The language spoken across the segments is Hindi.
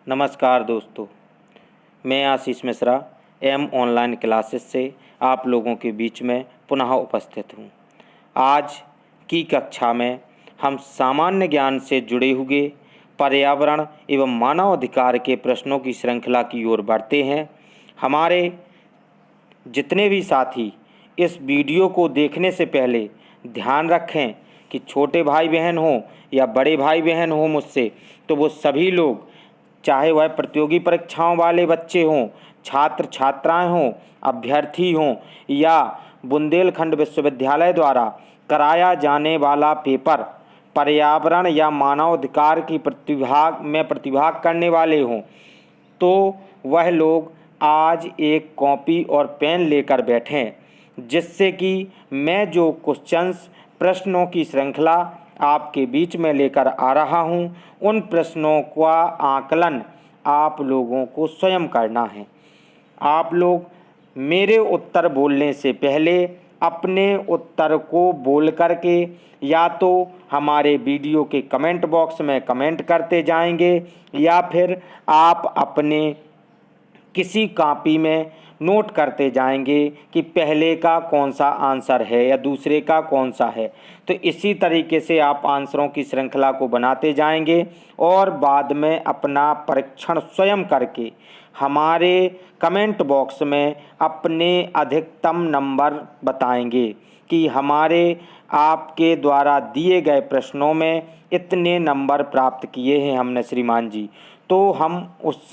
नमस्कार दोस्तों, मैं Ashish Mishra am online classes से आप लोगों के बीच में पुनः उपस्थित हूँ। आज की कक्षा में हम सामान्य ज्ञान से जुड़े हुए पर्यावरण एवं मानव अधिकार के प्रश्नों की श्रृंखला की ओर बढ़ते हैं। हमारे जितने भी साथी इस वीडियो को देखने से पहले ध्यान रखें कि छोटे भाई बहन हों या बड़े भाई बहन हों मुझसे, तो वो सभी लोग, चाहे वह प्रतियोगी परीक्षाओं वाले बच्चे हों, छात्र छात्राएं हों, अभ्यर्थी हों या बुंदेलखंड विश्वविद्यालय द्वारा कराया जाने वाला पेपर पर्यावरण या मानवाधिकार की प्रतिभाग करने वाले हों, तो वह लोग आज एक कॉपी और पेन लेकर बैठें, जिससे कि मैं जो क्वेश्चंस प्रश्नों की श्रृंखला आपके बीच में लेकर आ रहा हूं, उन प्रश्नों का आकलन आप लोगों को स्वयं करना है। आप लोग मेरे उत्तर बोलने से पहले अपने उत्तर को बोल करके या तो हमारे वीडियो के कमेंट बॉक्स में कमेंट करते जाएंगे या फिर आप अपने किसी कॉपी में नोट करते जाएंगे कि पहले का कौन सा आंसर है या दूसरे का कौन सा है। तो इसी तरीके से आप आंसरों की श्रृंखला को बनाते जाएंगे और बाद में अपना परीक्षण स्वयं करके हमारे कमेंट बॉक्स में अपने अधिकतम नंबर बताएंगे कि हमारे आपके द्वारा दिए गए प्रश्नों में इतने नंबर प्राप्त किए हैं हमने श्रीमान जी। तो हम उस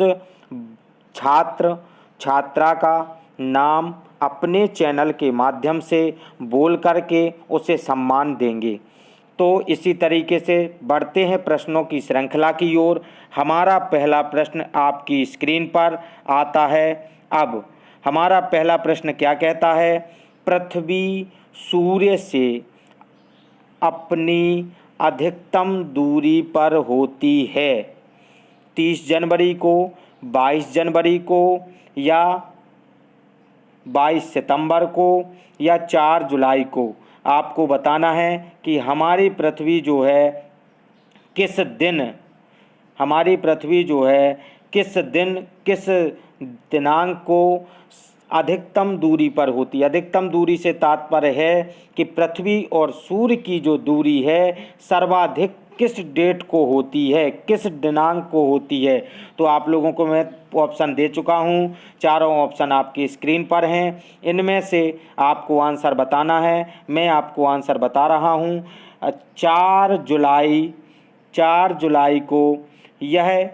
छात्र छात्रा का नाम अपने चैनल के माध्यम से बोल करके उसे सम्मान देंगे। तो इसी तरीके से बढ़ते हैं प्रश्नों की श्रृंखला की ओर। हमारा पहला प्रश्न आपकी स्क्रीन पर आता है। अब हमारा पहला प्रश्न क्या कहता है? पृथ्वी सूर्य से अपनी अधिकतम दूरी पर होती है 30 जनवरी को, 22 जनवरी को या 22 सितंबर को या 4 जुलाई को। आपको बताना है कि हमारी पृथ्वी जो है किस दिन, हमारी पृथ्वी जो है किस दिन किस दिनांक को अधिकतम दूरी पर होती है। अधिकतम दूरी से तात्पर्य है कि पृथ्वी और सूर्य की जो दूरी है सर्वाधिक किस डेट को होती है, किस दिनांक को होती है। तो आप लोगों को मैं ऑप्शन दे चुका हूँ, चारों ऑप्शन आपकी स्क्रीन पर हैं। इनमें से आपको आंसर बताना है। मैं आपको आंसर बता रहा हूँ। 4 जुलाई को यह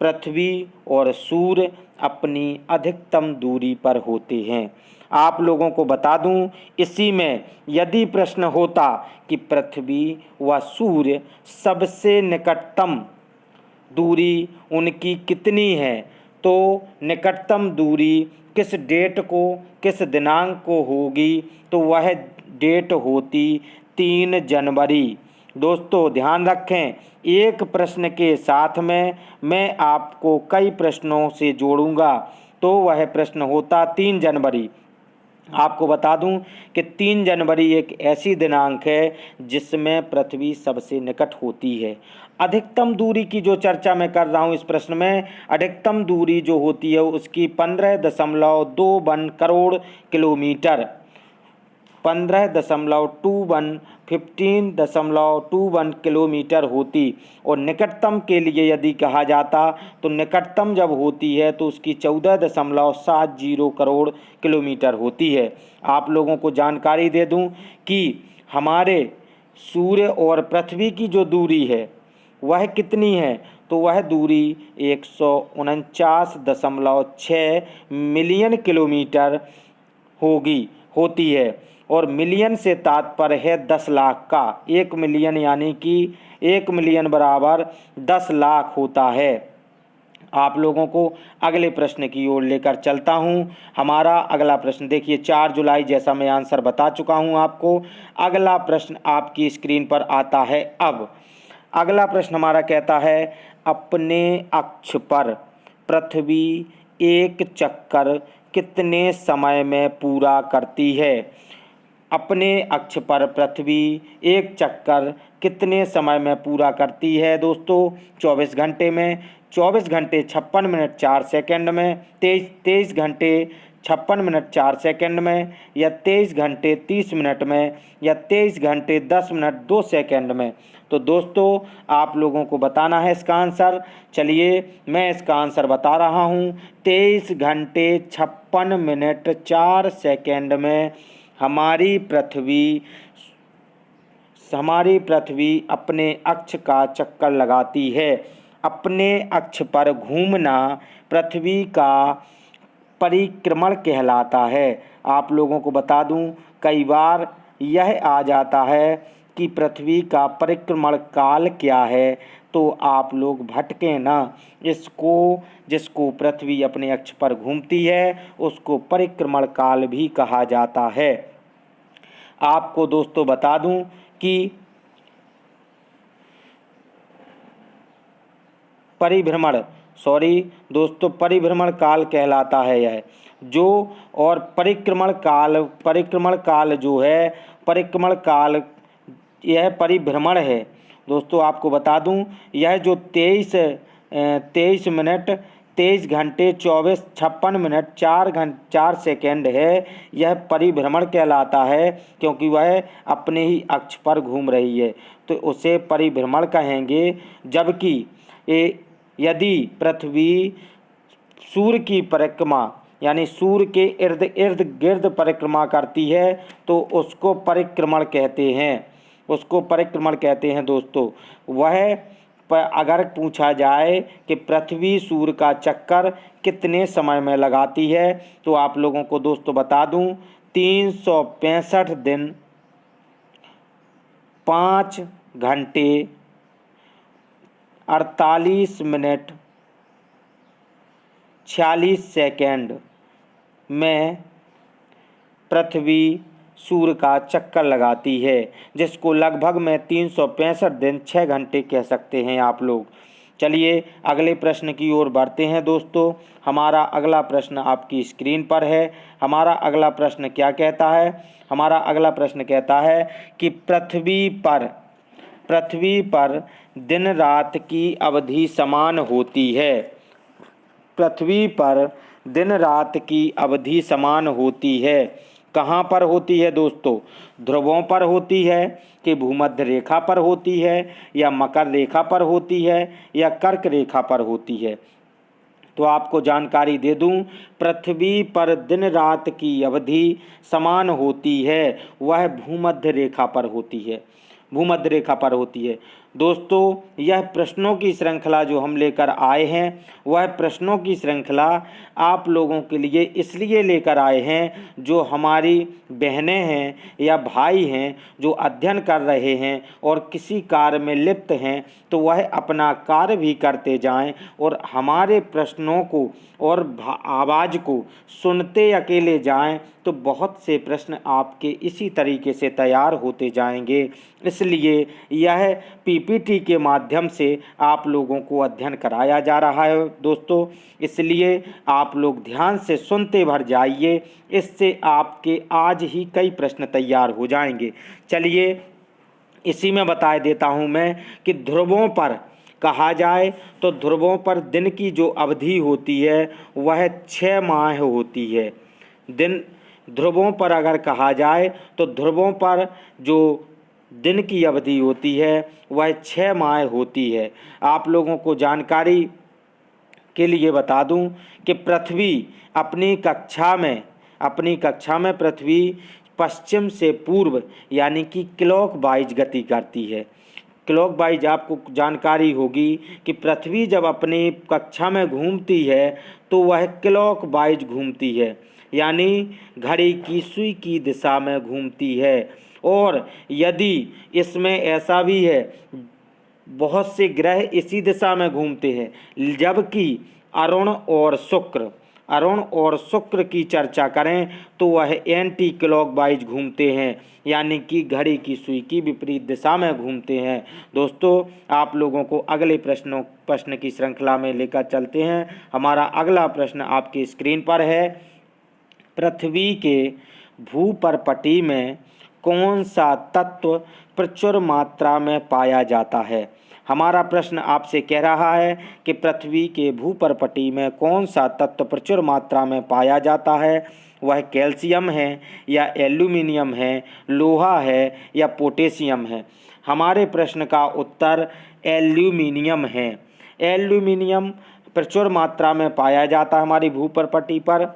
पृथ्वी और सूर्य अपनी अधिकतम दूरी पर होते हैं। आप लोगों को बता दूं, इसी में यदि प्रश्न होता कि पृथ्वी व सूर्य सबसे निकटतम दूरी उनकी कितनी है, तो निकटतम दूरी किस डेट को, किस दिनांक को होगी, तो वह डेट होती 3 जनवरी। दोस्तों ध्यान रखें, एक प्रश्न के साथ में मैं आपको कई प्रश्नों से जोड़ूंगा, तो वह प्रश्न होता 3 जनवरी। आपको बता दूं कि 3 जनवरी एक ऐसी दिनांक है जिसमें पृथ्वी सबसे निकट होती है। अधिकतम दूरी की जो चर्चा मैं कर रहा हूं इस प्रश्न में, अधिकतम दूरी जो होती है उसकी 15.21 करोड़ किलोमीटर, 15.21 किलोमीटर होती। और निकटतम के लिए यदि कहा जाता तो निकटतम जब होती है तो उसकी 14.70 करोड़ किलोमीटर होती है। आप लोगों को जानकारी दे दूं कि हमारे सूर्य और पृथ्वी की जो दूरी है वह कितनी है, तो वह दूरी 149.6 मिलियन किलोमीटर होती है। और मिलियन से तात्पर्य है 10 लाख का। 1 मिलियन यानी कि 1 मिलियन बराबर 10 लाख होता है। आप लोगों को अगले प्रश्न की ओर लेकर चलता हूं। हमारा अगला प्रश्न देखिए, 4 जुलाई जैसा मैं आंसर बता चुका हूं आपको। अगला प्रश्न आपकी स्क्रीन पर आता है। अब अगला प्रश्न हमारा कहता है, अपने अक्ष पर पृथ्वी एक चक्कर कितने समय में पूरा करती है? अपने अक्ष पर पृथ्वी एक चक्कर कितने समय में पूरा करती है दोस्तों? 24 घंटे में, 24 घंटे 56 मिनट 4 सेकंड में, 23 घंटे 56 मिनट 4 सेकंड में, या 23 घंटे 30 मिनट में, या 23 घंटे 10 मिनट 2 सेकंड में। तो दोस्तों आप लोगों को बताना है इसका आंसर। चलिए मैं इसका आंसर बता रहा हूँ। 23 घंटे 56 मिनट 4 सेकंड में हमारी पृथ्वी अपने अक्ष का चक्कर लगाती है। अपने अक्ष पर घूमना पृथ्वी का परिक्रमण कहलाता है। आप लोगों को बता दूं, कई बार यह आ जाता है कि पृथ्वी का परिक्रमण काल क्या है, तो आप लोग भटके ना। जिसको पृथ्वी अपने अक्ष पर घूमती है उसको परिक्रमण काल भी कहा जाता है। आपको दोस्तों बता दूं कि परिभ्रमण काल कहलाता है यह जो, और परिक्रमण काल जो है, परिक्रमण काल यह परिभ्रमण है। दोस्तों आपको बता दूं, यह जो 23 मिनट 23 घंटे 56 मिनट 4 सेकेंड है, यह परिभ्रमण कहलाता है, क्योंकि वह अपने ही अक्ष पर घूम रही है, तो उसे परिभ्रमण कहेंगे। जबकि यदि पृथ्वी सूर्य की परिक्रमा यानी सूर्य के इर्द गिर्द परिक्रमा करती है तो उसको परिक्रमण कहते हैं दोस्तों। वह अगर पूछा जाए कि पृथ्वी सूर्य का चक्कर कितने समय में लगाती है, तो आप लोगों को दोस्तों बता दूं 365 दिन 5 घंटे 48 मिनट 46 सेकेंड में पृथ्वी सूर्य का चक्कर लगाती है, जिसको लगभग में 365 दिन 6 घंटे कह सकते हैं आप लोग। चलिए अगले प्रश्न की ओर बढ़ते हैं दोस्तों। हमारा अगला प्रश्न आपकी स्क्रीन पर है। हमारा अगला प्रश्न क्या कहता है? हमारा अगला प्रश्न कहता है कि पृथ्वी पर दिन रात की अवधि समान होती है। पृथ्वी पर दिन रात की अवधि समान होती है। कहाँ पर होती है दोस्तों? ध्रुवों पर होती है कि भूमध्य रेखा पर होती है, या मकर रेखा पर होती है, या कर्क रेखा पर होती है? तो आपको जानकारी दे दूं, पृथ्वी पर दिन रात की अवधि समान होती है, वह भूमध्य रेखा पर होती है। दोस्तों यह प्रश्नों की श्रृंखला जो हम लेकर आए हैं, वह प्रश्नों की श्रृंखला आप लोगों के लिए इसलिए लेकर आए हैं, जो हमारी बहनें हैं या भाई हैं जो अध्ययन कर रहे हैं और किसी कार्य में लिप्त हैं, तो वह अपना कार्य भी करते जाएं और हमारे प्रश्नों को और आवाज़ को सुनते अकेले जाएं, तो बहुत से प्रश्न आपके इसी तरीके से तैयार होते जाएंगे। इसलिए यह पीपीटी के माध्यम से आप लोगों को अध्ययन कराया जा रहा है दोस्तों। इसलिए आप लोग ध्यान से सुनते भर जाइए, इससे आपके आज ही कई प्रश्न तैयार हो जाएंगे। चलिए इसी में बता देता हूं मैं कि ध्रुवों पर कहा जाए तो ध्रुवों पर दिन की जो अवधि होती है वह 6 माह होती है। ध्रुवों पर अगर कहा जाए तो ध्रुवों पर जो दिन की अवधि होती है वह 6 माह होती है। आप लोगों को जानकारी के लिए बता दूं कि पृथ्वी अपनी कक्षा में पृथ्वी पश्चिम से पूर्व यानी कि क्लॉक वाइज गति करती है। क्लॉक वाइज आपको जानकारी होगी कि पृथ्वी जब अपनी कक्षा में घूमती है तो वह क्लॉक वाइज घूमती है, यानी घड़ी की सुई की दिशा में घूमती है। और यदि इसमें ऐसा भी है, बहुत से ग्रह इसी दिशा में घूमते हैं, जबकि अरुण और शुक्र की चर्चा करें तो वह एंटी क्लॉक वाइज घूमते हैं, यानी कि घड़ी की सुई की विपरीत दिशा में घूमते हैं। दोस्तों आप लोगों को अगले प्रश्न की श्रृंखला में लेकर चलते हैं। हमारा अगला प्रश्न आपकी स्क्रीन पर है। पृथ्वी के भूपरपटी में कौन सा तत्व प्रचुर मात्रा में पाया जाता है। हमारा प्रश्न आपसे कह रहा है कि पृथ्वी के भूपर्पटी में कौन सा तत्व प्रचुर मात्रा में पाया जाता है। वह कैल्शियम है या एल्यूमिनियम है, लोहा है या पोटेशियम है। हमारे प्रश्न का उत्तर एल्यूमिनियम है। एल्यूमिनियम प्रचुर मात्रा में पाया जाता है हमारी भूपर्पटी पर।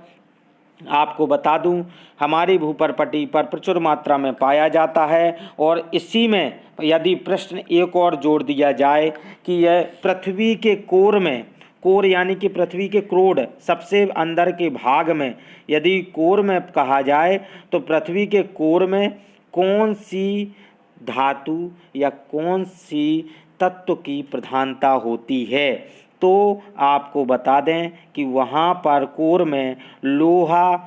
आपको बता दूं, हमारी भूपर्पटी पर प्रचुर मात्रा में पाया जाता है। और इसी में यदि प्रश्न एक और जोड़ दिया जाए कि यह पृथ्वी के कोर में, कोर यानी कि पृथ्वी के क्रोड सबसे अंदर के भाग में, यदि कोर में कहा जाए तो पृथ्वी के कोर में कौन सी धातु या कौन सी तत्व की प्रधानता होती है, तो आपको बता दें कि वहाँ पर कोर में लोहा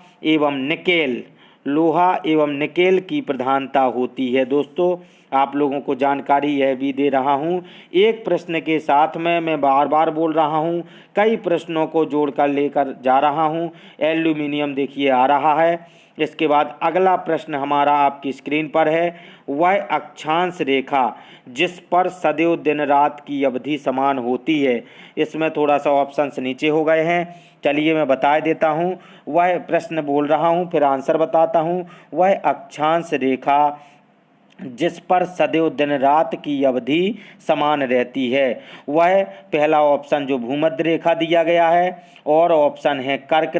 एवं निकेल की प्रधानता होती है। दोस्तों, आप लोगों को जानकारी यह भी दे रहा हूँ, एक प्रश्न के साथ में मैं बार बार बोल रहा हूँ, कई प्रश्नों को जोड़कर लेकर जा रहा हूँ। एल्यूमिनियम देखिए आ रहा है। इसके बाद अगला प्रश्न हमारा आपकी स्क्रीन पर है, वह अक्षांश रेखा जिस पर सदैव दिन रात की अवधि समान होती है। इसमें थोड़ा सा ऑप्शंस नीचे हो गए हैं, चलिए मैं बता देता हूँ। वह प्रश्न बोल रहा हूँ फिर आंसर बताता हूँ। वह अक्षांश रेखा जिस पर सदैव दिन रात की अवधि समान रहती है, वह पहला ऑप्शन जो भूमध्य रेखा दिया गया है, और ऑप्शन है कर्क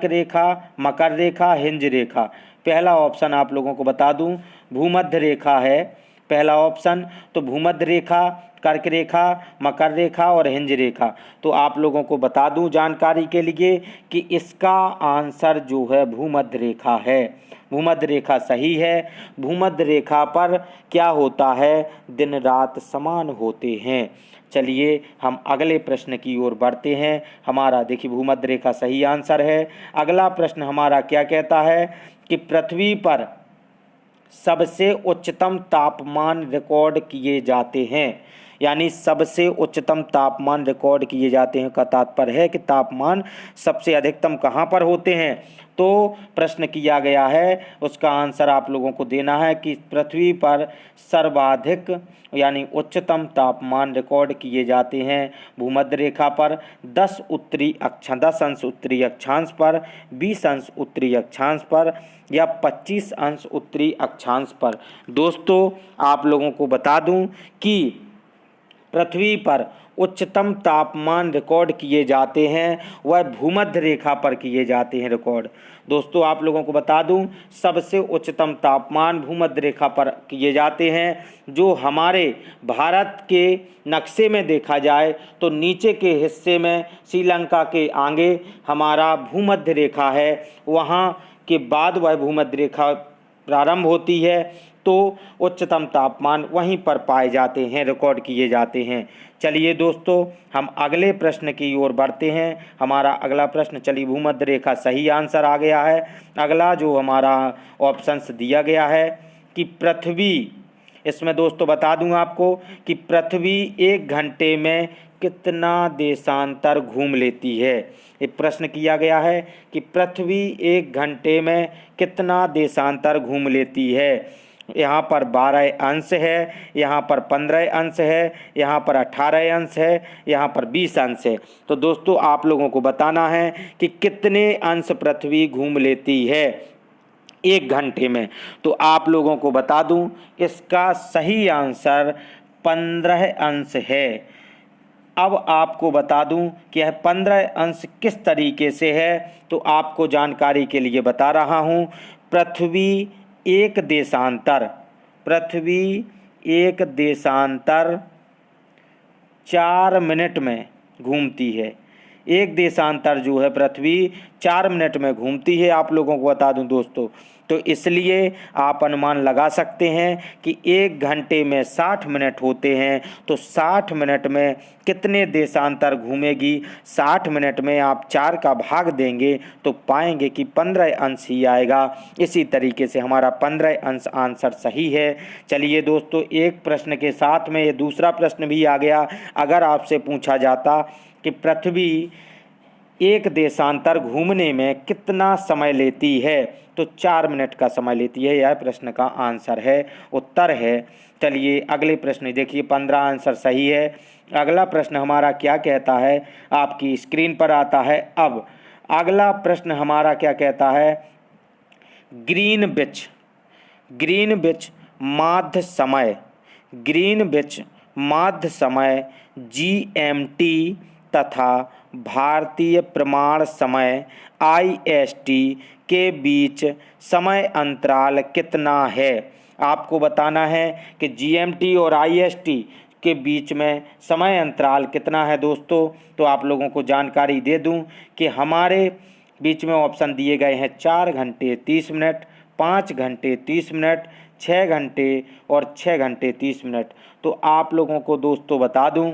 रेखा, मकर रेखा, हिंज रेखा। पहला ऑप्शन आप लोगों को बता दूं भूमध्य रेखा है पहला ऑप्शन। तो भूमध्य रेखा, कर्क रेखा, मकर रेखा और हिंज रेखा। तो आप लोगों को बता दूं जानकारी के लिए कि इसका आंसर जो है भूमध्य रेखा है। भूमध्य रेखा सही है। भूमध्य रेखा पर क्या होता है, दिन रात समान होते हैं। चलिए हम अगले प्रश्न की ओर बढ़ते हैं। हमारा देखिए भूमध्य रेखा सही आंसर है। अगला प्रश्न हमारा क्या कहता है कि पृथ्वी पर सबसे उच्चतम तापमान रिकॉर्ड किए जाते हैं, यानी सबसे उच्चतम तापमान रिकॉर्ड किए जाते हैं का तात्पर्य है कि तापमान सबसे अधिकतम कहाँ पर होते हैं। तो प्रश्न किया गया है, उसका आंसर आप लोगों को देना है कि पृथ्वी पर सर्वाधिक यानी उच्चतम तापमान रिकॉर्ड किए जाते हैं भूमध्य रेखा पर 10 अंश उत्तरी अक्षांश पर, 20 अंश उत्तरी अक्षांश पर या 25 अंश उत्तरी अक्षांश पर। दोस्तों, आप लोगों को बता दूं कि पृथ्वी पर उच्चतम तापमान रिकॉर्ड किए जाते हैं वह भूमध्य रेखा पर किए जाते हैं रिकॉर्ड। दोस्तों, आप लोगों को बता दूं सबसे उच्चतम तापमान भूमध्य रेखा पर किए जाते हैं। जो हमारे भारत के नक्शे में देखा जाए तो नीचे के हिस्से में श्रीलंका के आगे हमारा भूमध्य रेखा है, वहाँ के बाद वह भूमध्य रेखा प्रारंभ होती है। तो उच्चतम तापमान वहीं पर पाए जाते हैं, रिकॉर्ड किए जाते हैं। चलिए दोस्तों, हम अगले प्रश्न की ओर बढ़ते हैं। हमारा अगला प्रश्न, चलिए भूमध्य रेखा सही आंसर आ गया है। अगला जो हमारा ऑप्शंस दिया गया है कि पृथ्वी, इसमें दोस्तों बता दूं आपको कि पृथ्वी 1 घंटे में कितना देशांतर घूम लेती है। एक प्रश्न किया गया है कि पृथ्वी 1 घंटे में कितना देशांतर घूम लेती है। यहाँ पर 12 अंश है, यहाँ पर 15 अंश है, यहाँ पर 18 अंश है, यहाँ पर 20 अंश है। तो दोस्तों, आप लोगों को बताना है कि कितने अंश पृथ्वी घूम लेती है 1 घंटे में। तो आप लोगों को बता दूं इसका सही आंसर 15 अंश है। अब आपको बता दूं कि यह 15 अंश किस तरीके से है, तो आपको जानकारी के लिए बता रहा हूं। पृथ्वी एक देशांतर 4 मिनट में घूमती है। एक देशांतर जो है पृथ्वी 4 मिनट में घूमती है, आप लोगों को बता दूं दोस्तों। तो इसलिए आप अनुमान लगा सकते हैं कि 1 घंटे में 60 मिनट होते हैं, तो 60 मिनट में कितने देशांतर घूमेगी। 60 मिनट में आप 4 का भाग देंगे तो पाएंगे कि 15 अंश ही आएगा। इसी तरीके से हमारा 15 अंश आंसर सही है। चलिए दोस्तों, एक प्रश्न के साथ में ये दूसरा प्रश्न भी आ गया। अगर आपसे पूछा जाता कि पृथ्वी एक देशांतर घूमने में कितना समय लेती है? तो 4 मिनट का समय लेती है। यह प्रश्न का आंसर है, उत्तर है। चलिए अगले प्रश्न देखिए, 15 आंसर सही है। अगला प्रश्न हमारा क्या कहता है, आपकी स्क्रीन पर आता है। अब अगला प्रश्न हमारा क्या कहता है, ग्रीनविच ग्रीनविच माध्य समय, ग्रीनविच माध्य समय GMT तथा भारतीय प्रमाण समय IST के बीच समय अंतराल कितना है? आपको बताना है कि GMT और IST के बीच में समय अंतराल कितना है दोस्तों। तो आप लोगों को जानकारी दे दूं कि हमारे बीच में ऑप्शन दिए गए हैं 4 घंटे 30 मिनट, 5 घंटे 30 मिनट, 6 घंटे और 6 घंटे 30 मिनट। तो आप लोगों को दोस्तों बता दूं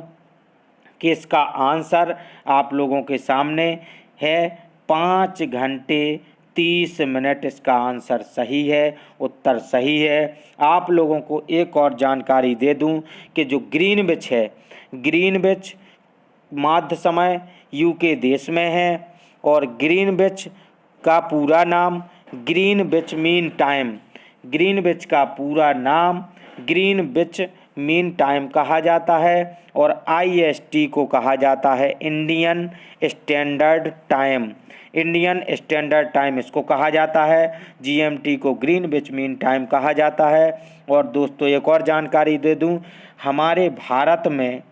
कि इसका आंसर आप लोगों के सामने है, 5 घंटे 30 मिनट इसका आंसर सही है, उत्तर सही है। आप लोगों को एक और जानकारी दे दूं कि जो ग्रीनविच है, ग्रीनविच माध्य समय UK देश में है और ग्रीनविच का पूरा नाम ग्रीनविच मीन टाइम, ग्रीनविच का पूरा नाम ग्रीनविच मीन टाइम कहा जाता है और IST को कहा जाता है Indian standard time, Indian standard time इसको कहा जाता है। GMT को ग्रीनविच मीन टाइम कहा जाता है। और दोस्तों एक और जानकारी दे दूं, हमारे भारत में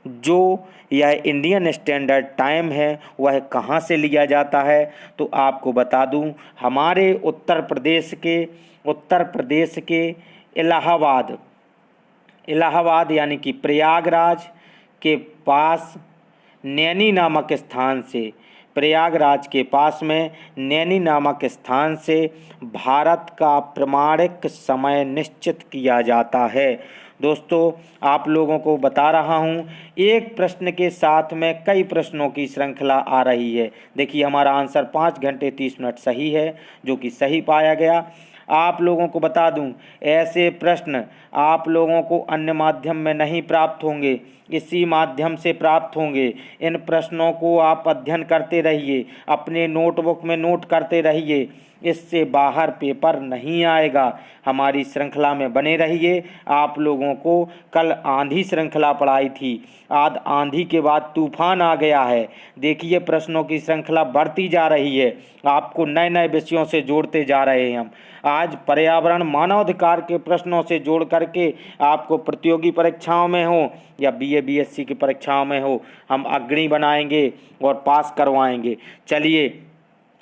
जो यह इंडियन स्टैंडर्ड टाइम है वह कहाँ से लिया जाता है? तो आपको बता दूं, हमारे उत्तर प्रदेश के इलाहाबाद यानी कि प्रयागराज के पास नैनी नामक स्थान से, प्रयागराज के पास में नैनी नामक स्थान से भारत का प्रमाणिक समय निश्चित किया जाता है। दोस्तों आप लोगों को बता रहा हूं, एक प्रश्न के साथ में कई प्रश्नों की श्रृंखला आ रही है। देखिए हमारा आंसर 5 घंटे 30 मिनट सही है, जो कि सही पाया गया। आप लोगों को बता दूं, ऐसे प्रश्न आप लोगों को अन्य माध्यम में नहीं प्राप्त होंगे, इसी माध्यम से प्राप्त होंगे। इन प्रश्नों को आप अध्ययन करते रहिए, अपने नोटबुक में नोट करते रहिए, इससे बाहर पेपर नहीं आएगा। हमारी श्रृंखला में बने रहिए। आप लोगों को कल आंधी श्रृंखला पढ़ाई थी, आज आंधी के बाद तूफान आ गया है। देखिए प्रश्नों की श्रृंखला बढ़ती जा रही है, आपको नए नए विषयों से जोड़ते जा रहे हैं हम। आज पर्यावरण मानवाधिकार के प्रश्नों से जोड़ करके आपको प्रतियोगी परीक्षाओं में हो या BA BSc की परीक्षाओं में हो, हम अग्रणी बनाएंगे और पास करवाएंगे। चलिए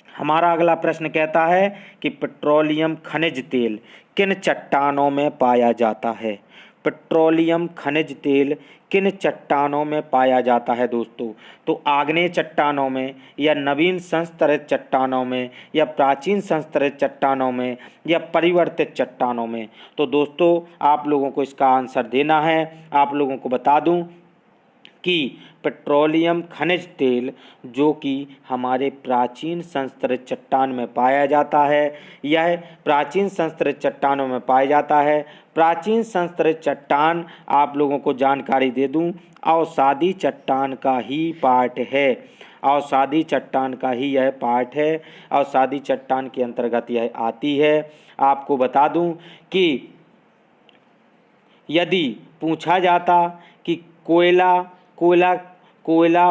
हमारा अगला प्रश्न कहता है कि पेट्रोलियम खनिज तेल किन चट्टानों में पाया जाता है? पेट्रोलियम खनिज तेल किन चट्टानों में पाया जाता है दोस्तों? तो आग्नेय चट्टानों में या नवीन संस्तरित चट्टानों में या प्राचीन संस्तरित चट्टानों में या परिवर्तित चट्टानों में? तो दोस्तों आप लोगों को इसका आंसर देना है। आप लोगों को बता दूं कि पेट्रोलियम खनिज तेल जो कि हमारे प्राचीन संस्तरित चट्टान में पाया जाता है, यह प्राचीन संस्तरित चट्टानों में पाया जाता है। प्राचीन संस्तरित चट्टान आप लोगों को जानकारी दे दूं, अवसादी चट्टान का ही पार्ट है, अवसादी चट्टान का ही यह पार्ट है, अवसादी चट्टान के अंतर्गत यह आती है। आपको बता दूं कि यदि पूछा जाता कि कोयला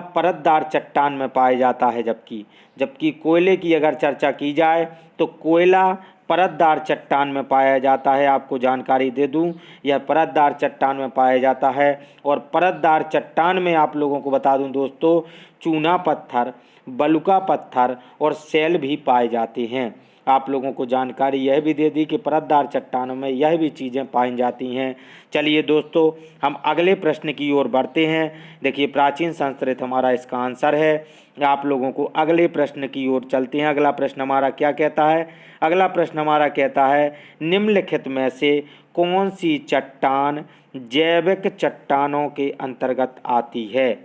परतदार चट्टान में पाया जाता है, जबकि कोयले की अगर चर्चा की जाए तो कोयला परतदार चट्टान में पाया जाता है। आपको जानकारी दे दूं, यह परतदार चट्टान में पाया जाता है। और परतदार चट्टान में आप लोगों को बता दूं दोस्तों, चूना पत्थर, बलुका पत्थर और शैल भी पाए जाते हैं। आप लोगों को जानकारी यह भी दे दी कि परतदार चट्टानों में यह भी चीज़ें पाई जाती हैं। चलिए दोस्तों हम अगले प्रश्न की ओर बढ़ते हैं। देखिए प्राचीन संस्कृत हमारा इसका आंसर है। आप लोगों को अगले प्रश्न की ओर चलते हैं। अगला प्रश्न हमारा क्या कहता है? अगला प्रश्न हमारा कहता है, निम्नलिखित में से कौन सी चट्टान जैविक चट्टानों के अंतर्गत आती है?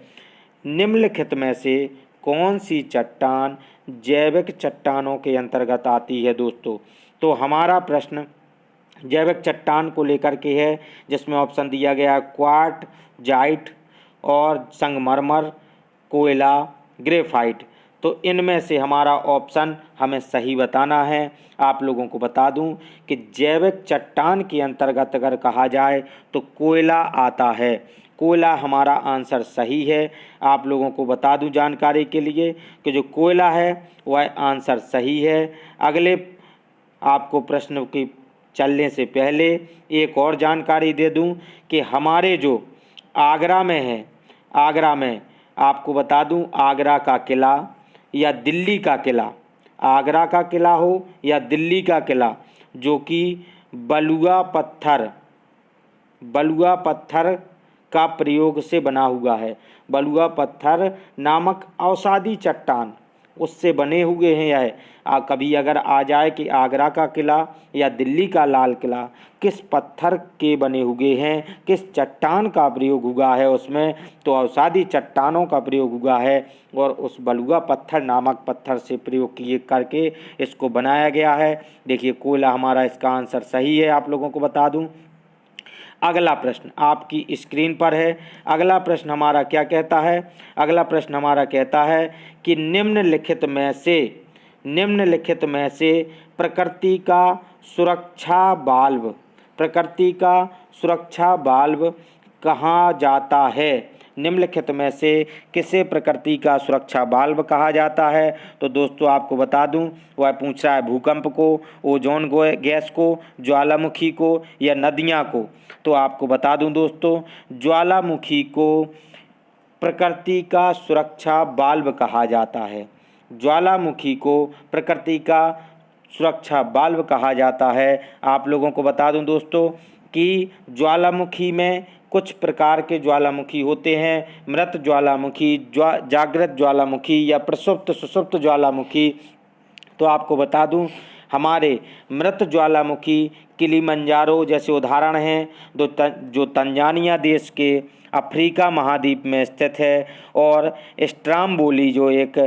निम्नलिखित में से कौन सी चट्टान जैविक चट्टानों के अंतर्गत आती है दोस्तों? तो हमारा प्रश्न जैविक चट्टान को लेकर के है, जिसमें ऑप्शन दिया गया है क्वार्टजाइट और संगमरमर, कोयला, ग्रेफाइट। तो इनमें से हमारा ऑप्शन हमें सही बताना है। आप लोगों को बता दूं कि जैविक चट्टान के अंतर्गत अगर कहा जाए तो कोयला आता है। कोयला हमारा आंसर सही है। आप लोगों को बता दूं जानकारी के लिए कि जो कोयला है वह आंसर सही है। अगले आपको प्रश्न की चलने से पहले एक और जानकारी दे दूं कि हमारे जो आगरा में है, आगरा में आपको बता दूं आगरा का किला या दिल्ली का किला, आगरा का किला हो या दिल्ली का किला, जो कि बलुआ पत्थर का प्रयोग से बना हुआ है। बलुआ पत्थर नामक औषधि चट्टान उससे बने हुए हैं। यह कभी अगर आ जाए कि आगरा का किला या दिल्ली का लाल किला किस पत्थर के बने हुए हैं, किस चट्टान का प्रयोग हुआ है उसमें, तो औषधि चट्टानों का प्रयोग हुआ है और उस बलुआ पत्थर नामक पत्थर से प्रयोग किए करके इसको बनाया गया है। देखिए कोयला हमारा इसका आंसर सही है। आप लोगों को बता दूं अगला प्रश्न आपकी स्क्रीन पर है। अगला प्रश्न हमारा क्या कहता है? अगला प्रश्न हमारा कहता है कि निम्नलिखित में से प्रकृति का सुरक्षा बाल्ब कहा जाता है? निम्नलिखित में से किसे प्रकृति का सुरक्षा बाल्ब कहा जाता है? तो दोस्तों आपको बता दूं वह पूछ रहा है भूकंप को, ओजोन गैस को, ज्वालामुखी को या नदियां को। तो आपको बता दूं दोस्तों ज्वालामुखी को प्रकृति का सुरक्षा बाल्ब कहा जाता है। ज्वालामुखी को प्रकृति का सुरक्षा बाल्ब कहा जाता है। आप लोगों को बता दूं दोस्तों कि ज्वालामुखी में कुछ प्रकार के ज्वालामुखी होते हैं, मृत ज्वालामुखी, जागृत ज्वालामुखी या प्रसुप्त सुषुप्त ज्वालामुखी। तो आपको बता दूं हमारे मृत ज्वालामुखी किलिमंजारो जैसे उदाहरण हैं जो तंजानिया देश के अफ्रीका महाद्वीप में स्थित है, और स्ट्राम्बोली जो एक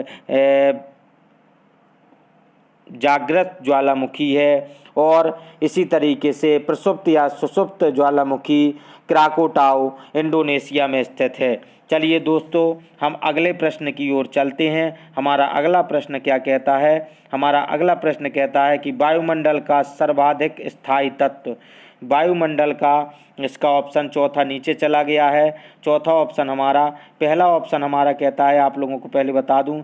जागृत ज्वालामुखी है, और इसी तरीके से प्रसुप्त या सुषुप्त ज्वालामुखी क्राकोटाओ इंडोनेशिया में स्थित है। चलिए दोस्तों हम अगले प्रश्न की ओर चलते हैं। हमारा अगला प्रश्न क्या कहता है? हमारा अगला प्रश्न कहता है कि वायुमंडल का सर्वाधिक स्थायी तत्व, वायुमंडल का, इसका ऑप्शन चौथा नीचे चला गया है। चौथा ऑप्शन हमारा, पहला ऑप्शन हमारा कहता है, आप लोगों को पहले बता दूं,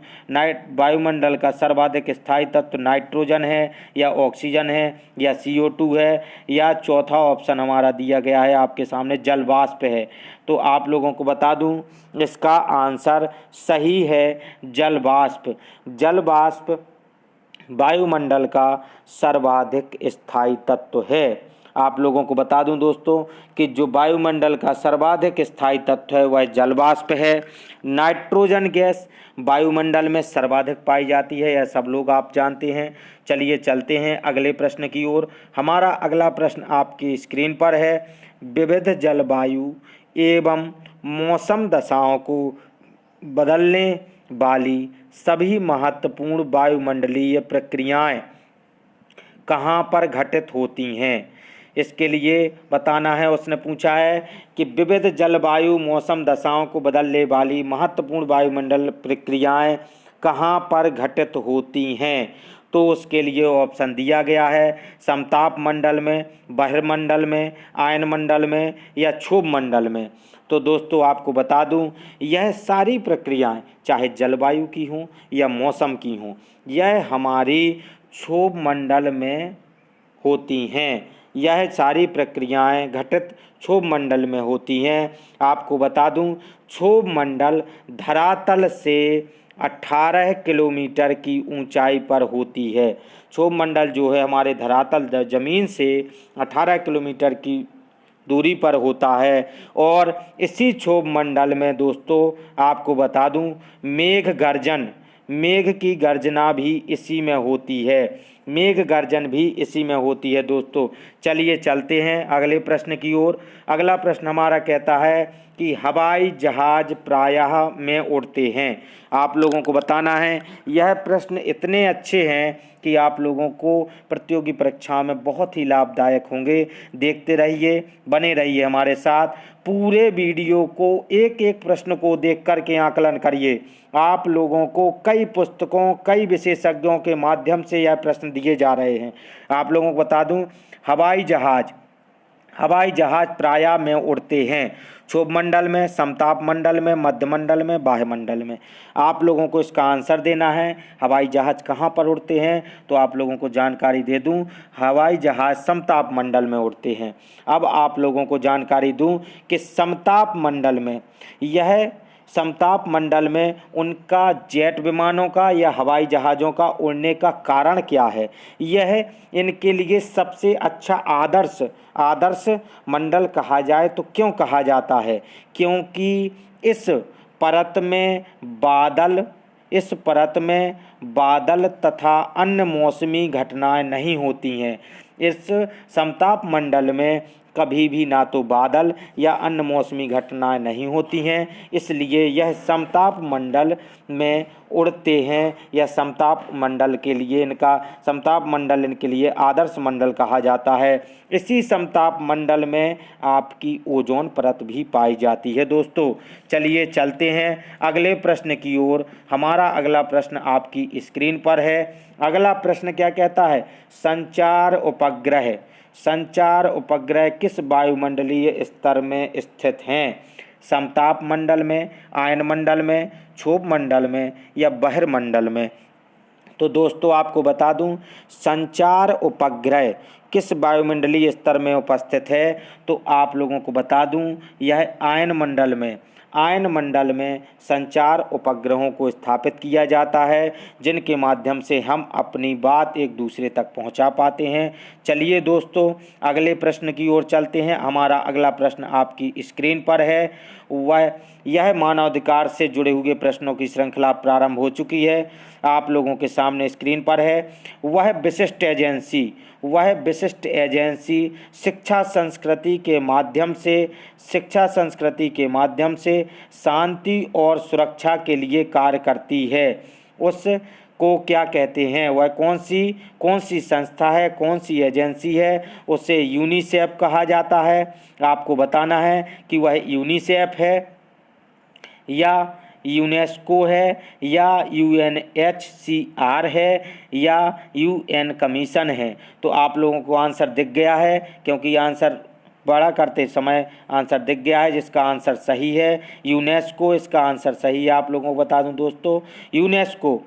वायुमंडल का सर्वाधिक स्थायी तत्व नाइट्रोजन है या ऑक्सीजन है या CO2 है, या चौथा ऑप्शन हमारा दिया गया है आपके सामने जल वाष्प है। तो आप लोगों को बता दूं इसका आंसर सही है जल वाष्प। जल वाष्प वायुमंडल का सर्वाधिक स्थायी तत्व है। आप लोगों को बता दूं दोस्तों कि जो वायुमंडल का सर्वाधिक स्थायी तत्व है वह जल वाष्प है। नाइट्रोजन गैस वायुमंडल में सर्वाधिक पाई जाती है, यह सब लोग आप जानते हैं। चलिए चलते हैं अगले प्रश्न की ओर। हमारा अगला प्रश्न आपकी स्क्रीन पर है। विविध जलवायु एवं मौसम दशाओं को बदलने वाली सभी महत्वपूर्ण वायुमंडलीय प्रक्रियाएं कहाँ पर घटित होती हैं? इसके लिए बताना है। उसने पूछा है कि विविध जलवायु मौसम दशाओं को बदलने वाली महत्वपूर्ण वायुमंडल प्रक्रियाएं कहाँ पर घटित होती हैं? तो उसके लिए ऑप्शन दिया गया है समताप मंडल में, बहिर्मंडल में, आयनमंडल में या क्षोभ मंडल में। तो दोस्तों आपको बता दूं यह सारी प्रक्रियाएं चाहे जलवायु की हों या मौसम की हों, यह हमारी क्षोभ मंडल में होती हैं। यह सारी प्रक्रियाएं घटित क्षोभ मंडल में होती हैं। आपको बता दूं क्षोभ मंडल धरातल से 18 किलोमीटर की ऊंचाई पर होती है। क्षोभ मंडल जो है हमारे धरातल जमीन से 18 किलोमीटर की दूरी पर होता है, और इसी क्षोभ मंडल में दोस्तों आपको बता दूं मेघ की गर्जना भी इसी में होती है। मेघ गर्जन भी इसी में होती है दोस्तों। चलिए चलते हैं अगले प्रश्न की ओर। अगला प्रश्न हमारा कहता है कि हवाई जहाज प्रायः में उड़ते हैं। आप लोगों को बताना है। यह प्रश्न इतने अच्छे हैं कि आप लोगों को प्रतियोगी परीक्षा में बहुत ही लाभदायक होंगे। देखते रहिए, बने रहिए हमारे साथ। पूरे वीडियो को एक एक प्रश्न को देख कर के आकलन करिए। आप लोगों को कई पुस्तकों, कई विशेषज्ञों के माध्यम से यह प्रश्न दिए जा रहे हैं। आप लोगों को बता दूं, हवाई जहाज प्रायः में उड़ते हैं क्षोभ मंडल में, समताप मंडल में, मध्य मंडल में, बाह्य मंडल में। आप लोगों को इसका आंसर देना है। हवाई जहाज कहाँ पर उड़ते हैं, तो आप लोगों को जानकारी दे दूं, हवाई जहाज समताप मंडल में उड़ते हैं। अब आप लोगों को जानकारी दूं कि समताप मंडल में उनका जेट विमानों का या हवाई जहाज़ों का उड़ने का कारण क्या है। यह इनके लिए सबसे अच्छा आदर्श मंडल कहा जाए तो क्यों कहा जाता है, क्योंकि इस परत में बादल तथा अन्य मौसमी घटनाएं नहीं होती हैं। इस समताप मंडल में कभी भी ना तो बादल या अन्य मौसमी घटनाएं नहीं होती हैं, इसलिए यह समताप मंडल में उड़ते हैं। यह समताप मंडल इनके लिए आदर्श मंडल कहा जाता है। इसी समताप मंडल में आपकी ओजोन परत भी पाई जाती है। दोस्तों चलिए चलते हैं अगले प्रश्न की ओर। हमारा अगला प्रश्न आपकी स्क्रीन पर है। अगला प्रश्न क्या कहता है, संचार उपग्रह किस वायुमंडलीय स्तर में स्थित हैं। समताप मंडल में, आयन मंडल में, क्षोभ मंडल में या बहिर्मंडल में। तो दोस्तों आपको बता दूं, संचार उपग्रह किस वायुमंडलीय स्तर में उपस्थित है, तो आप लोगों को बता दूं, यह आयन मंडल में संचार उपग्रहों को स्थापित किया जाता है, जिनके माध्यम से हम अपनी बात एक दूसरे तक पहुंचा पाते हैं। चलिए दोस्तों अगले प्रश्न की ओर चलते हैं। हमारा अगला प्रश्न आपकी स्क्रीन पर है। यह मानवाधिकार से जुड़े हुए प्रश्नों की श्रृंखला प्रारंभ हो चुकी है। आप लोगों के सामने स्क्रीन पर है। वह विशिष्ट एजेंसी शिक्षा संस्कृति के माध्यम से शांति और सुरक्षा के लिए कार्य करती है, उस को क्या कहते हैं। वह कौन सी संस्था है, कौन सी एजेंसी है। उसे यूनिसेफ कहा जाता है। आपको बताना है कि वह यूनिसेफ है या यूनेस्को है या UNHCR है या UN कमीशन है। तो आप लोगों को आंसर दिख गया है, क्योंकि आंसर बड़ा करते समय आंसर दिख गया है, जिसका आंसर सही है यूनेस्को। इसका आंसर सही है। आप लोगों को बता दूं दोस्तों, यूनेस्को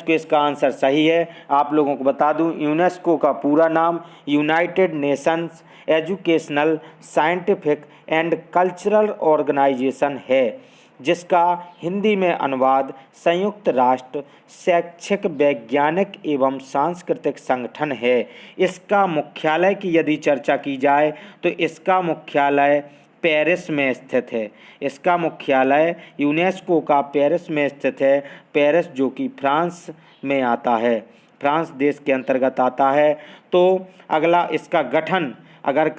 इसका आंसर सही है। आप लोगों को बता दूं, यूनेस्को का पूरा नाम United Nations Educational, Scientific and Cultural Organization है, जिसका हिंदी में अनुवाद संयुक्त राष्ट्र शैक्षिक, वैज्ञानिक एवं सांस्कृतिक संगठन है। इसका मुख्यालय की यदि चर्चा की जाए तो इसका मुख्यालय पेरिस में स्थित है। इसका मुख्यालय यूनेस्को का पेरिस में स्थित है। पेरिस जो कि फ्रांस में आता है, फ्रांस देश के अंतर्गत आता है। तो अगला इसका गठन अगर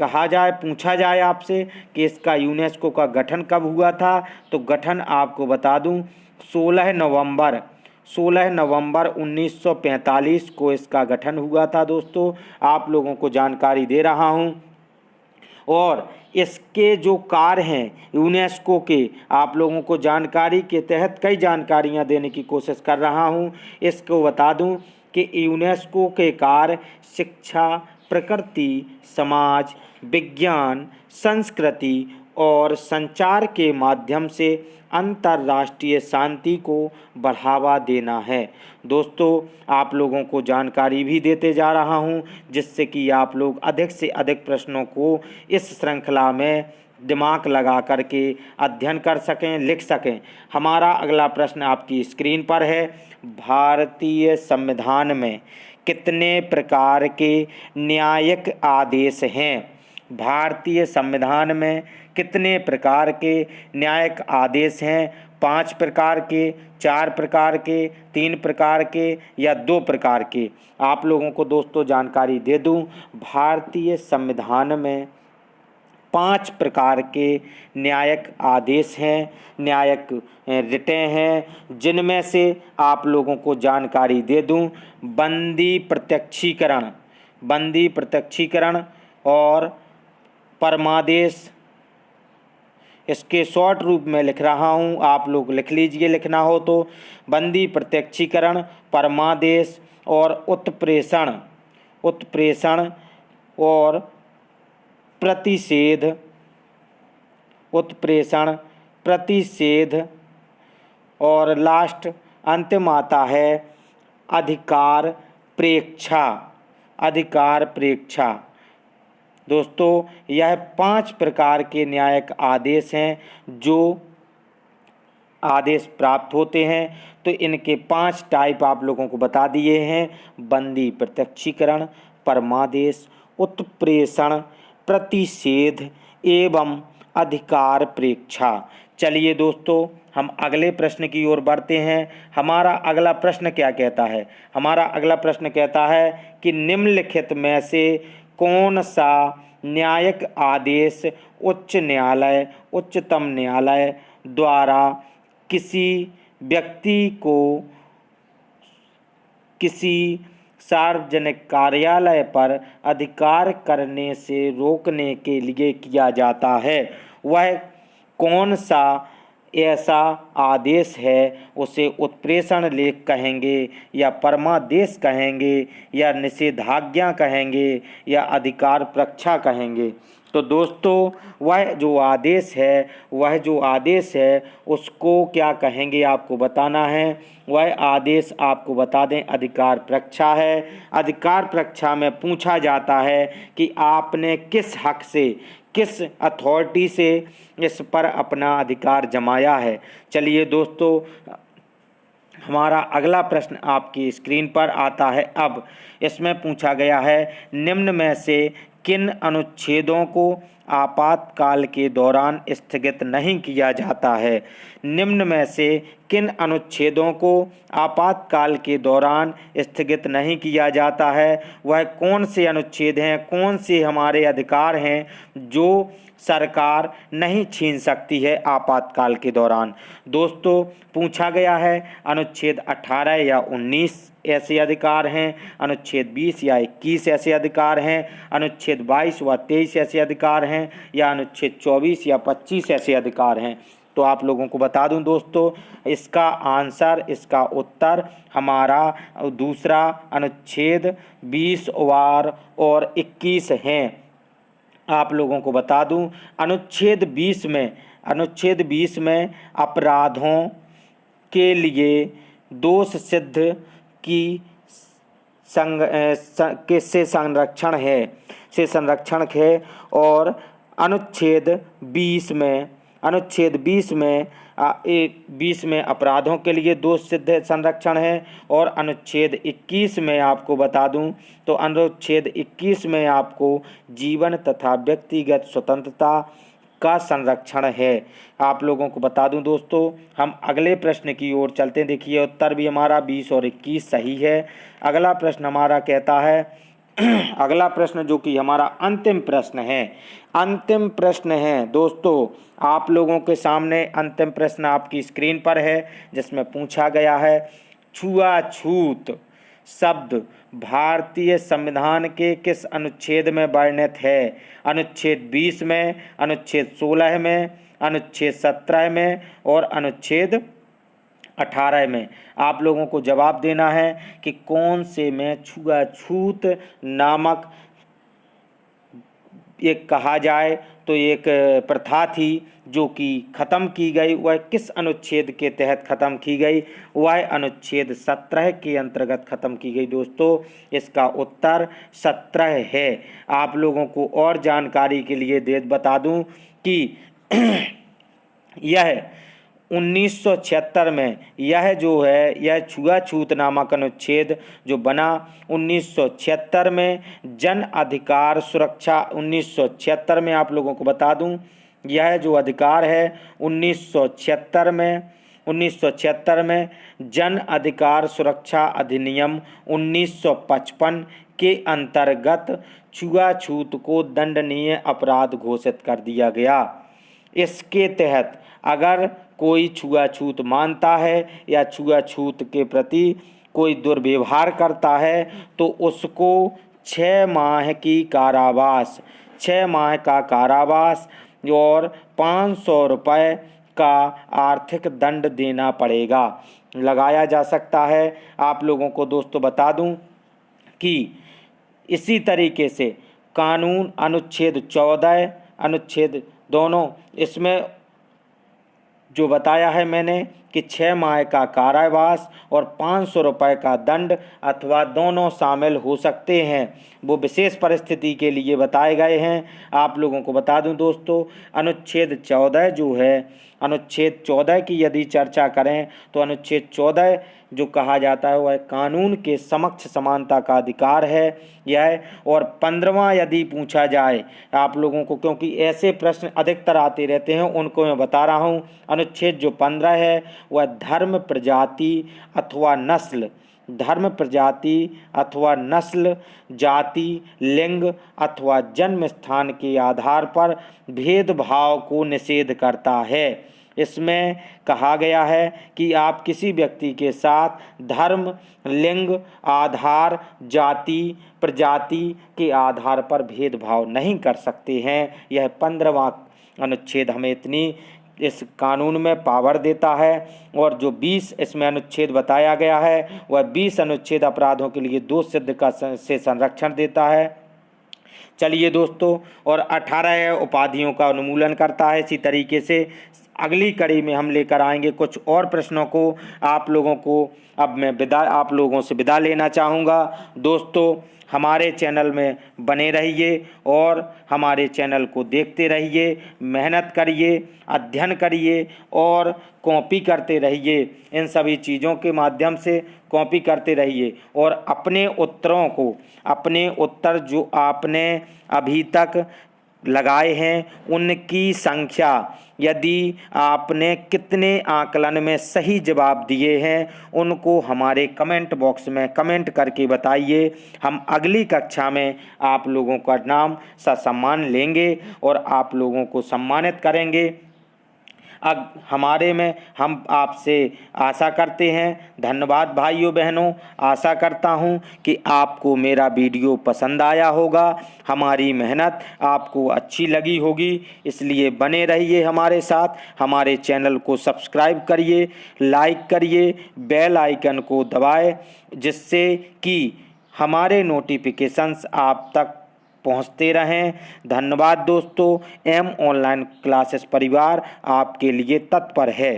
पूछा जाए आपसे कि इसका यूनेस्को का गठन कब हुआ था, तो गठन आपको बता दूं 16 नवंबर 1945 को इसका गठन हुआ था। दोस्तों आप लोगों को जानकारी दे रहा हूं, और इसके जो कार्य हैं यूनेस्को के, आप लोगों को जानकारी के तहत कई जानकारियां देने की कोशिश कर रहा हूं। इसको बता दूं कि यूनेस्को के कार्य शिक्षा, प्रकृति, समाज विज्ञान, संस्कृति और संचार के माध्यम से अंतर्राष्ट्रीय शांति को बढ़ावा देना है। दोस्तों आप लोगों को जानकारी भी देते जा रहा हूं, जिससे कि आप लोग अधिक से अधिक प्रश्नों को इस श्रृंखला में दिमाग लगा करके अध्ययन कर सकें, लिख सकें। हमारा अगला प्रश्न आपकी स्क्रीन पर है। भारतीय संविधान में कितने प्रकार के न्यायिक आदेश हैं। भारतीय संविधान में कितने प्रकार के न्यायिक आदेश हैं। 5 प्रकार के, 4 प्रकार के, 3 प्रकार के या 2 प्रकार के। आप लोगों को दोस्तों जानकारी दे दूं, भारतीय संविधान में 5 प्रकार के न्यायिक आदेश हैं, न्यायिक रिटें हैं, जिनमें से आप लोगों को जानकारी दे दूं। बंदी प्रत्यक्षीकरण और परमादेश। इसके शॉर्ट रूप में लिख रहा हूँ, आप लोग लिख लीजिए लिखना हो तो। बंदी प्रत्यक्षीकरण, परमादेश और उत्प्रेषण और प्रतिषेध और लास्ट अंतिम आता है अधिकार प्रेक्षा। दोस्तों, यह 5 प्रकार के न्यायिक आदेश हैं जो आदेश प्राप्त होते हैं। तो इनके 5 टाइप आप लोगों को बता दिए हैं: बंदी प्रत्यक्षीकरण, परमादेश, उत्प्रेषण, प्रतिषेध एवं अधिकार प्रेक्षा। चलिए दोस्तों, हम अगले प्रश्न की ओर बढ़ते हैं। हमारा अगला प्रश्न क्या कहता है? हमारा अगला प्रश्न कहता है कि निम्नलिखित में से कौन सा न्यायिक आदेश उच्चतम न्यायालय द्वारा किसी व्यक्ति को किसी सार्वजनिक कार्यालय पर अधिकार करने से रोकने के लिए किया जाता है? वह कौन सा ऐसा आदेश है? उसे उत्प्रेषण लेख कहेंगे या परमादेश कहेंगे या निषेधाज्ञा कहेंगे या अधिकार प्रक्षा कहेंगे? तो दोस्तों, वह जो आदेश है उसको क्या कहेंगे आपको बताना है। वह आदेश आपको बता दें अधिकार प्रक्षा है। अधिकार प्रक्षा में पूछा जाता है कि आपने किस हक से, किस अथॉरिटी से इस पर अपना अधिकार जमाया है। चलिए दोस्तों, हमारा अगला प्रश्न आपकी स्क्रीन पर आता है। अब इसमें पूछा गया है, निम्न में से किन अनुच्छेदों को आपातकाल के दौरान स्थगित नहीं किया जाता है? निम्न में से किन अनुच्छेदों को आपातकाल के दौरान स्थगित नहीं किया जाता है? वह कौन से अनुच्छेद हैं, कौन से हमारे अधिकार हैं जो सरकार नहीं छीन सकती है आपातकाल के दौरान? दोस्तों, पूछा गया है अनुच्छेद 18 या 19 ऐसे अधिकार हैं, अनुच्छेद 20 या 21 ऐसे अधिकार हैं, अनुच्छेद 22 व 23 ऐसे अधिकार हैं, या अनुच्छेद 24 या 25 ऐसे अधिकार हैं। तो आप लोगों को बता दूं दोस्तों, इसका उत्तर हमारा दूसरा अनुच्छेद 20 और 21 हैं। आप लोगों को बता दूं, अनुच्छेद 20 में अपराधों के लिए दोष सिद्ध की से संरक्षण है और अनुच्छेद 20 में अपराधों के लिए दोष सिद्ध संरक्षण है। और अनुच्छेद 21 में आपको बता दूं तो अनुच्छेद 21 में आपको जीवन तथा व्यक्तिगत स्वतंत्रता का संरक्षण है। आप लोगों को बता दूं दोस्तों, हम अगले प्रश्न की ओर चलते हैं। देखिए, उत्तर भी हमारा 20 और 21 सही है। अगला प्रश्न हमारा कहता है अगला प्रश्न जो कि हमारा अंतिम प्रश्न है दोस्तों, आप लोगों के सामने अंतिम प्रश्न आपकी स्क्रीन पर है, जिसमें पूछा गया है छुआछूत शब्द भारतीय संविधान के किस अनुच्छेद में वर्णित है? अनुच्छेद 20 में, अनुच्छेद 16 में, अनुच्छेद 17 में और अनुच्छेद 18 में। आप लोगों को जवाब देना है कि कौन से में छुआछूत नामक एक कहा जाए तो एक प्रथा थी जो कि ख़त्म की गई, वह किस अनुच्छेद के तहत ख़त्म की गई? वह अनुच्छेद 17 के अंतर्गत ख़त्म की गई। दोस्तों, इसका उत्तर 17 है। आप लोगों को और जानकारी के लिए बता दूं कि यह 1976 में यह छुआछूत नामक अनुच्छेद जो बना 1976 में, जन अधिकार सुरक्षा 1976 में। आप लोगों को बता दूं, यह जो अधिकार है 1976 में जन अधिकार सुरक्षा अधिनियम 1955 के अंतर्गत छुआछूत को दंडनीय अपराध घोषित कर दिया गया। इसके तहत अगर कोई छुआछूत मानता है या छुआछूत के प्रति कोई दुर्व्यवहार करता है तो उसको 6 माह की कारावास 6 माह का कारावास और 500 रुपये का आर्थिक दंड देना पड़ेगा, लगाया जा सकता है। आप लोगों को दोस्तों बता दूं कि इसी तरीके से कानून अनुच्छेद 14 अनुच्छेद दोनों इसमें जो बताया है मैंने कि 6 माह का कारावास और 500 रुपये का दंड अथवा दोनों शामिल हो सकते हैं, वो विशेष परिस्थिति के लिए बताए गए हैं। आप लोगों को बता दूं दोस्तों, अनुच्छेद 14 जो है, अनुच्छेद 14 की यदि चर्चा करें तो अनुच्छेद 14 जो कहा जाता है वह कानून के समक्ष समानता का अधिकार है यह। और 15वां यदि पूछा जाए आप लोगों को, क्योंकि ऐसे प्रश्न अधिकतर आते रहते हैं, उनको मैं बता रहा हूँ। अनुच्छेद जो 15 है वह धर्म, प्रजाति अथवा नस्ल, धर्म, प्रजाति अथवा नस्ल, जाति, लिंग अथवा जन्म स्थान के आधार पर भेदभाव को निषेध करता है। इसमें कहा गया है कि आप किसी व्यक्ति के साथ धर्म, लिंग, आधार, जाति, प्रजाति के आधार पर भेदभाव नहीं कर सकते हैं। यह 15वां अनुच्छेद हमें इतनी इस कानून में पावर देता है। और जो 20 इसमें अनुच्छेद बताया गया है वह 20 अनुच्छेद अपराधों के लिए दोष सिद्ध का से संरक्षण देता है। चलिए दोस्तों, और 18 उपाधियों का उन्मूलन करता है। इसी तरीके से अगली कड़ी में हम लेकर आएंगे कुछ और प्रश्नों को। आप लोगों को अब मैं आप लोगों से विदा लेना चाहूँगा। दोस्तों, हमारे चैनल में बने रहिए और हमारे चैनल को देखते रहिए, मेहनत करिए, अध्ययन करिए और कॉपी करते रहिए। इन सभी चीज़ों के माध्यम से कॉपी करते रहिए और अपने उत्तरों को, अपने उत्तर जो आपने अभी तक लगाए हैं उनकी संख्या, यदि आपने कितने आकलन में सही जवाब दिए हैं उनको हमारे कमेंट बॉक्स में कमेंट करके बताइए। हम अगली कक्षा में आप लोगों का नाम ससम्मान लेंगे और आप लोगों को सम्मानित करेंगे। अब हमारे में हम आपसे आशा करते हैं। धन्यवाद भाइयों बहनों। आशा करता हूं कि आपको मेरा वीडियो पसंद आया होगा, हमारी मेहनत आपको अच्छी लगी होगी। इसलिए बने रहिए हमारे साथ। हमारे चैनल को सब्सक्राइब करिए, लाइक करिए, बेल आइकन को दबाएं, जिससे कि हमारे नोटिफिकेशंस आप तक पहुंचते रहें। धन्यवाद दोस्तों। एम ऑनलाइन क्लासेस परिवार आपके लिए तत्पर है।